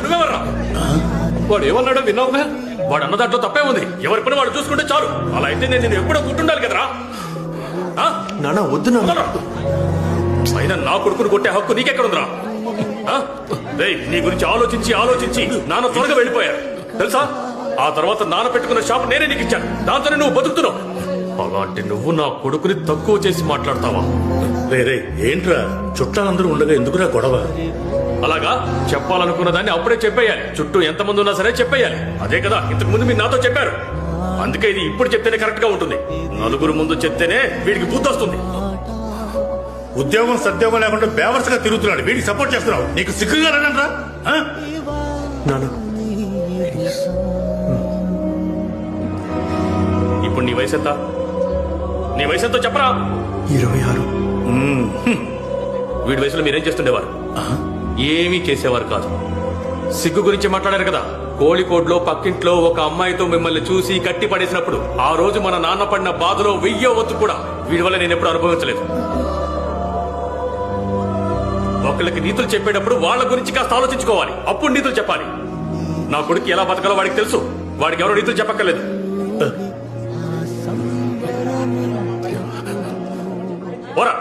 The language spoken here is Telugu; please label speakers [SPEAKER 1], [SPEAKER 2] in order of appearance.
[SPEAKER 1] నువ్వెవర్రా? వాడు ఏమన్నాడో విన్నావుగా? వాడు అన్న దాంట్లో తప్పే ఉంది. ఎవరి పని వాడు చూసుకుంటే చాలు. అలా అయితే నేను ఎప్పుడో గుర్తుండాలి కదరా.
[SPEAKER 2] నాన్న వద్దు నాన్న.
[SPEAKER 1] అయినా నా కొడుకును కొట్టే హక్కు నీకెక్కడుందిరా? నీ గురించి ఆలోచించి ఆలోచించి నాన్న త్వరగా వెళ్ళిపోయారు తెలుసా. ఆ తర్వాత నాన్న పెట్టుకున్న షాప్ నేనే నీకు ఇచ్చాను. దాంతోనే నువ్వు బతుకుతున్నావు. అలాంటి నువ్వు నా కొడుకుని తక్కువ చేసి మాట్లాడతావా?
[SPEAKER 3] రే ఏంట్రా, చుట్టాలందరూ ఉండగా ఎందుకురా గొడవ?
[SPEAKER 1] అలాగా చెప్పాలనుకున్న దాన్ని అప్పుడే చెప్పేయాలి. చుట్టూ ఎంతమంది ఉన్నా సరే చెప్పేయాలి. అదే కదా ఇంతకు ముందు మీరు నాతో చెప్పారు. అందుకే ఇది ఇప్పుడు చెప్తేనే కరెక్ట్ గా ఉంటుంది. నలుగురు ముందు చెప్తేనే వీడికి బుద్ధి వస్తుంది.
[SPEAKER 3] ఉద్యోగం సద్యోగం లేకుండా బేవర్స్గా తిరుగుతున్నాడు. వీడికి సపోర్ట్ చేస్తున్నావు. నీకు సిగ్గుగా రానంట్రా?
[SPEAKER 2] నాన్న
[SPEAKER 1] ఇప్పుడు నీ వయసు ఎంత? నీ వయసు ఎంతో చెప్పరా?
[SPEAKER 2] 26.
[SPEAKER 1] వీడి వయసులో మీరేం చేస్తుండేవారు? ఏమీ చేసేవారు కాదు. సిగ్గు గురించి మాట్లాడారు కదా. కోళికోడ్లో పక్కింట్లో ఒక అమ్మాయితో మిమ్మల్ని చూసి కట్టి పడేసినప్పుడు ఆ రోజు మన నాన్న పడిన బాధలో 1000వ వంతు కూడా వీడి వల్ల నేను ఎప్పుడు అనుభవించలేదు. ఒకళ్ళకి నీతులు చెప్పేటప్పుడు వాళ్ళ గురించి కాస్త ఆలోచించుకోవాలి. అప్పుడు నీతులు చెప్పాలి. నా కొడుకు ఎలా బతకాలో వాడికి తెలుసు. వాడికి ఎవరో నీతులు చెప్పక్కర్లేదు. పోరా.